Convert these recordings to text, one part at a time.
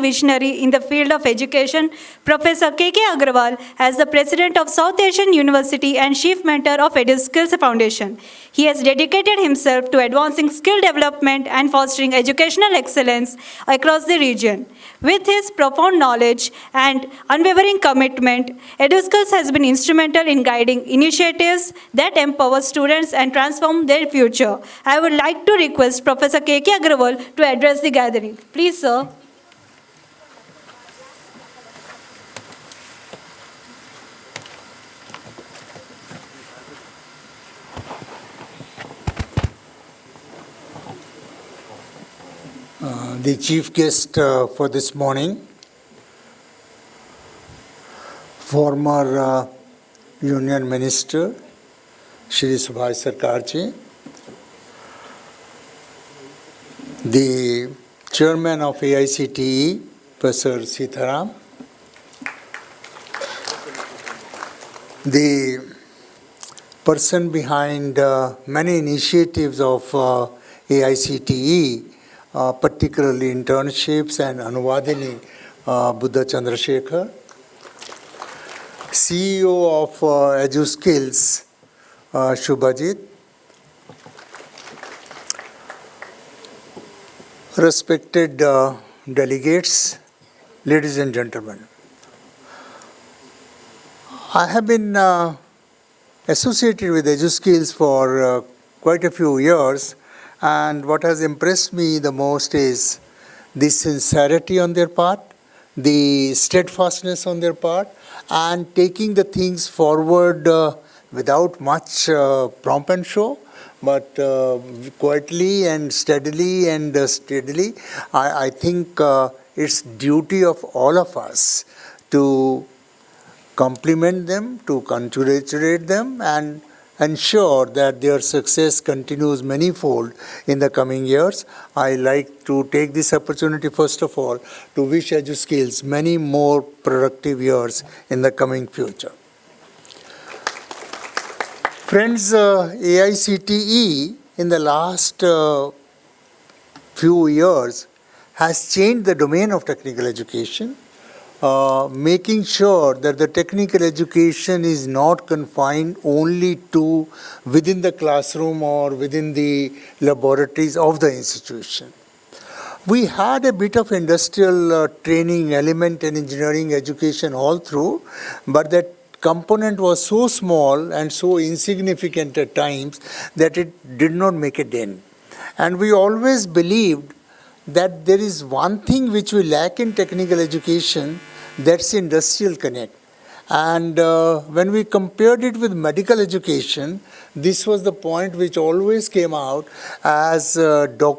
and visionary in the field of education, Professor 𝐄𝐝 Aggarwal, as the President of South Asian University and Chief Mentor of EduSkills Foundation. He has dedicated himself to advancing skill development and fostering educational excellence across the region. With his profound knowledge and unwavering commitment, EduSkills has been instrumental in guiding initiatives that empower students and transform their future. I would like to request Professor 𝐄𝐝 Aggarwal to address the gathering. Please, sir. The chief guest for this morning, former Union Minister, Shri Subhash Sarkar ji, the Chairman of AICTE, Professor Sitaram, the person behind many initiatives of AICTE, particularly internships and Anuvadini Buddha Chandrasekhar, CEO of EduSkills Shubhajit, respected delegates, ladies and gentlemen. I have been associated with EduSkills for quite a few years. And what has impressed me the most is the sincerity on their part, the steadfastness on their part, and taking the things forward without much pomp and show, but quietly and steadily and steadily. I think it's duty of all of us to compliment them, to congratulate them, and ensure that their success continues manifold in the coming years. I like to take this opportunity, first of all, to wish EduSkills many more productive years in the coming future. Friends, AICTE in the last few years has changed the domain of technical education, making sure that the technical education is not confined only to within the classroom or within the laboratories of the institution. We had a bit of industrial training element and engineering education all through, but that component was so small and so insignificant at times that it did not make a dent. And we always believed that there is one thing which we lack in technical education, that's industrial connect. And when we compared it with medical education, this was the point which always came out as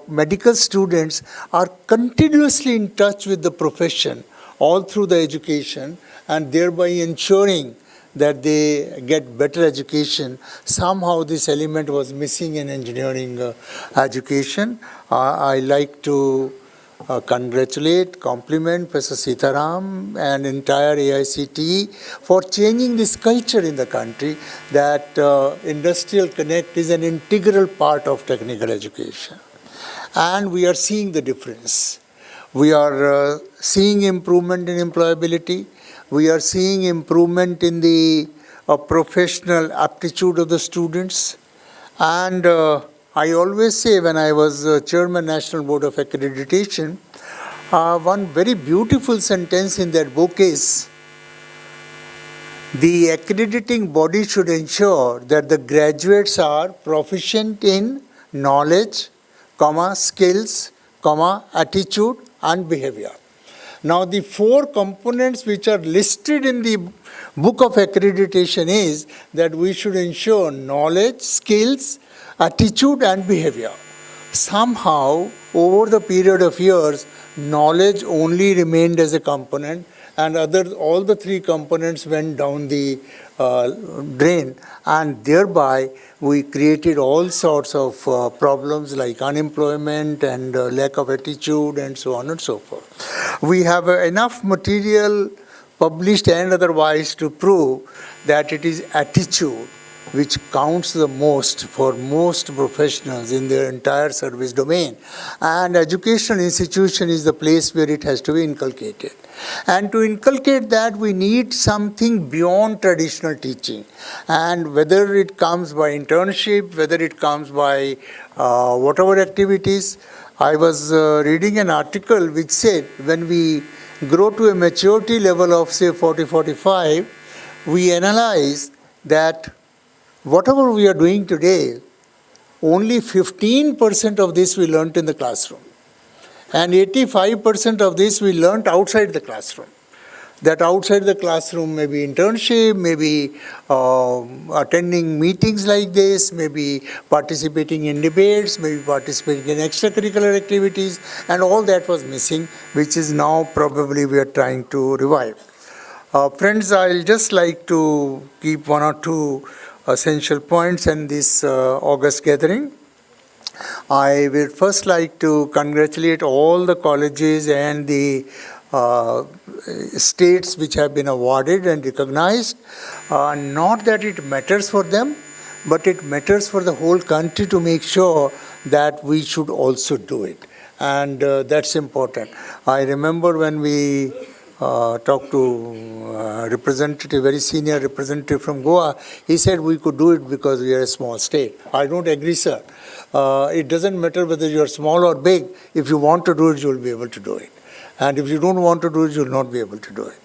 medical students are continuously in touch with the profession all through the education and thereby ensuring that they get better education. Somehow this element was missing in engineering education. I like to congratulate, compliment Professor Sitaram and entire AICTE for changing this culture in the country that industrial connect is an integral part of technical education. And we are seeing the difference. We are seeing improvement in employability. We are seeing improvement in the professional aptitude of the students. And I always say, when I was Chairman National Board of Accreditation, one very beautiful sentence in that book is, the accrediting body should ensure that the graduates are proficient in knowledge, skills, attitude and behavior. Now the four components which are listed in the book of accreditation is that we should ensure knowledge, skills, attitude and behavior. Somehow, over the period of years, knowledge only remained as a component and all the three components went down the drain, and thereby we created all sorts of problems like unemployment and lack of attitude and so on and so forth. We have enough material published and otherwise to prove that it is attitude which counts the most for most professionals in their entire service domain. And educational institution is the place where it has to be inculcated. And to inculcate that, we need something beyond traditional teaching. And whether it comes by internship, whether it comes by whatever activities. I was reading an article which said when we grow to a maturity level of say 40, 45, we analyze that whatever we are doing today, only 15% of this we learnt in the classroom. And 85% of this we learnt outside the classroom. That outside the classroom may be internship, maybe attending meetings like this, maybe participating in debates, maybe participating in extracurricular activities, and all that was missing, which is now probably we are trying to revive. Friends, I'll just like to keep one or two essential points in this August gathering. I will first like to congratulate all the colleges and the states which have been awarded and recognized. Not that it matters for them, but it matters for the whole country to make sure that we should also do it. And that's important. I remember when we talked to a representative, very senior representative from Goa, he said we could do it because we are a small state. I don't agree, sir. It doesn't matter whether you are small or big. If you want to do it, you will be able to do it. And if you don't want to do it, you will not be able to do it.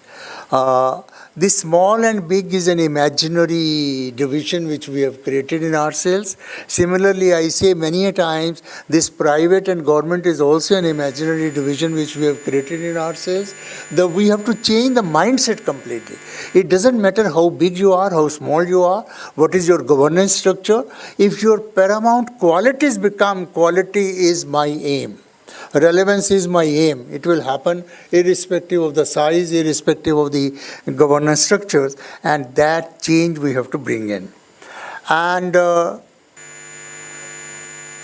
This small and big is an imaginary division which we have created in ourselves. Similarly, I say many a times, this private and government is also an imaginary division which we have created in ourselves. We have to change the mindset completely. It doesn't matter how big you are, how small you are, what is your governance structure. If your paramount qualities become quality is my aim, relevance is my aim, it will happen irrespective of the size, irrespective of the governance structures, and that change we have to bring in. And Dr.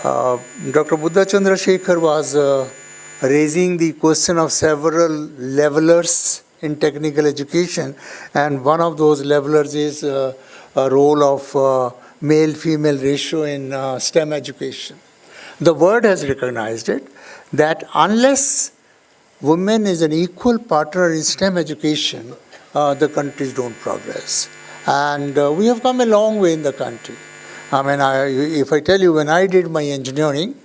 Buddha Chandrasekhar was raising the question of several levelers in technical education, and one of those levelers is a role of male-female ratio in STEM education. The world has recognized it, that unless women is an equal partner in STEM education, the countries don't progress. And we have come a long way in the country. I mean, if I tell you, when I did my engineering,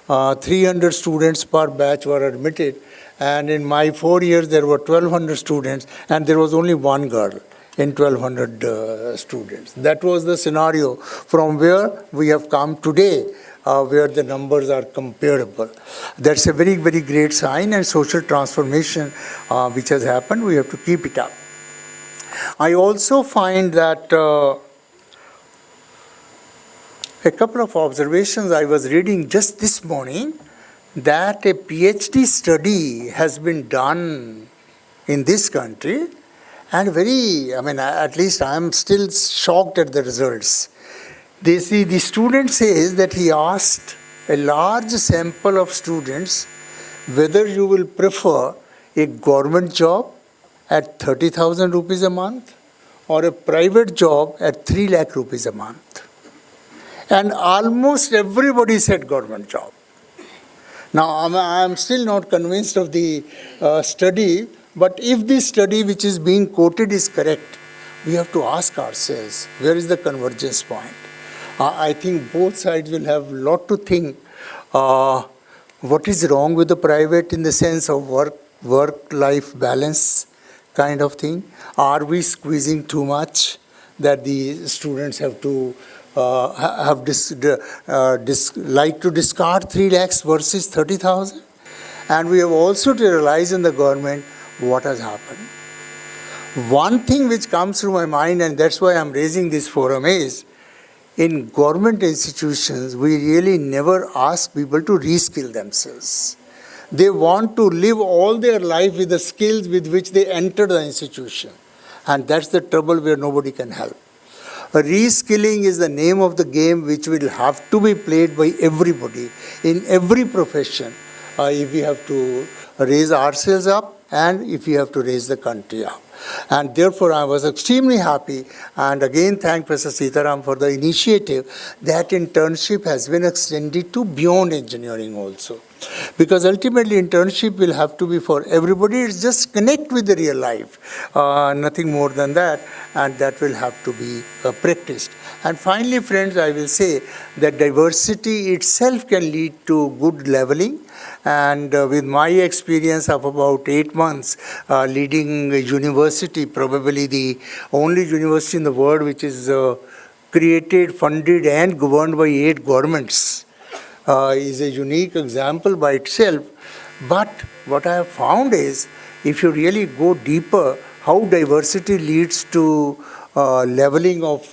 300 students per batch were admitted, and in my 4 years there were 1,200 students, and there was only one girl in 1,200 students. That was the scenario from where we have come today, where the numbers are comparable. That's a very, very great sign and social transformation which has happened. We have to keep it up. I also find that a couple of observations I was reading just this morning, that a PhD study has been done in this country, and at least I am still shocked at the results. The student says that he asked a large sample of students whether you will prefer a government job at 30,000 rupees a month or a private job at 3 lakh rupees a month. And almost everybody said government job. Now, I am still not convinced of the study, but if this study which is being quoted is correct, we have to ask ourselves, where is the convergence point? I think both sides will have a lot to think. What is wrong with the private in the sense of work-life balance kind of thing? Are we squeezing too much that the students have to like to discard 3 lakhs versus 30,000? And we have also to realize in the government what has happened. One thing which comes through my mind, and that's why I'm raising this forum, is in government institutions, we really never ask people to reskill themselves. They want to live all their life with the skills with which they enter the institution. And that's the trouble where nobody can help. Reskilling is the name of the game which will have to be played by everybody in every profession if we have to raise ourselves up and if you have to raise the country up. And therefore, I was extremely happy, and again thank Professor Sitaram for the initiative that internship has been extended to beyond engineering also. Because ultimately internship will have to be for everybody. It's just connect with the real life, nothing more than that, and that will have to be practiced. And finally, friends, I will say that diversity itself can lead to good leveling. And with my experience of about 8 months leading a university, probably the only university in the world which is created, funded and governed by 8 governments, is a unique example by itself. But what I have found is, if you really go deeper, how diversity leads to leveling of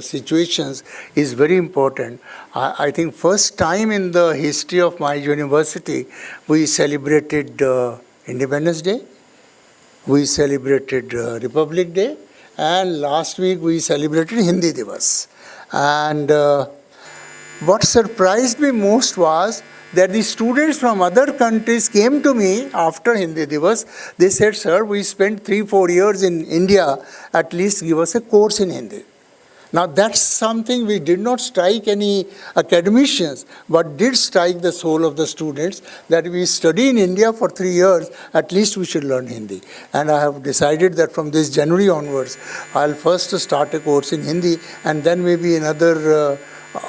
situations is very important. I think first time in the history of my university, we celebrated Independence Day, we celebrated Republic Day, and last week we celebrated Hindi Divas. And what surprised me most was that the students from other countries came to me after Hindi Divas. They said, sir, we spent 3-4 years in India, at least give us a course in Hindi. Now that's something we did not strike any academicians, but did strike the soul of the students, that we study in India for 3 years, at least we should learn Hindi. And I have decided that from this January onwards, I'll first start a course in Hindi, and then maybe another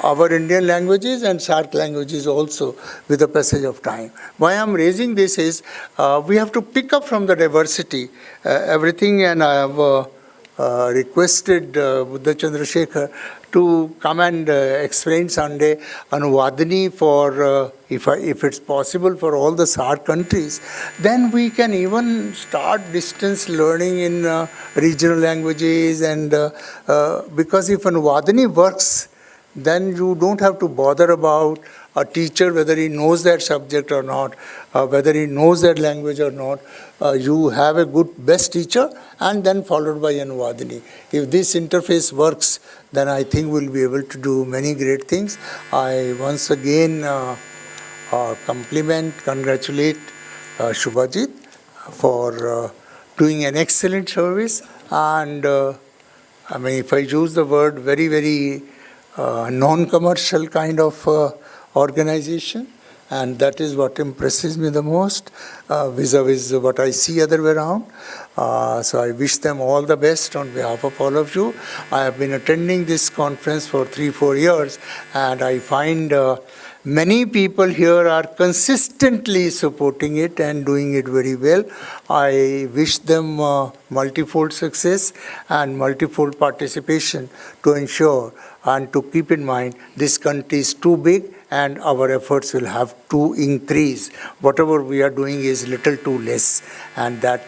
our Indian languages and SAARC languages also with the passage of time. Why I'm raising this is we have to pick up from the diversity everything, and I have requested Buddha Chandrasekhar to come and explain Sunday Anuvadini for if it's possible for all the SAARC countries. Then we can even start distance learning in regional languages, and because if Anuvadini works, then you don't have to bother about a teacher, whether he knows that subject or not, whether he knows that language or not. You have a good, best teacher, and then followed by Anuvadini. If this interface works, then I think we'll be able to do many great things. I once again congratulate Shubhajit for doing an excellent service. And I mean, if I use the word very, very non-commercial kind of organization, and that is what impresses me the most vis-a-vis what I see other way around. So I wish them all the best on behalf of all of you. I have been attending this conference for 3-4 years, and I find many people here are consistently supporting it and doing it very well. I wish them multifold success and multifold participation to ensure and to keep in mind this country is too big and our efforts will have to increase. Whatever we are doing is little too less, and that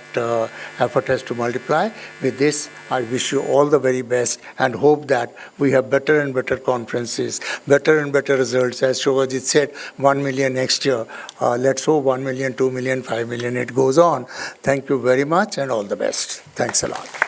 effort has to multiply. With this, I wish you all the very best and hope that we have better and better conferences, better and better results. As Shobhajit said, 1 million next year. Let's hope 1 million, 2 million, 5 million, it goes on. Thank you very much and all the best. Thanks a lot.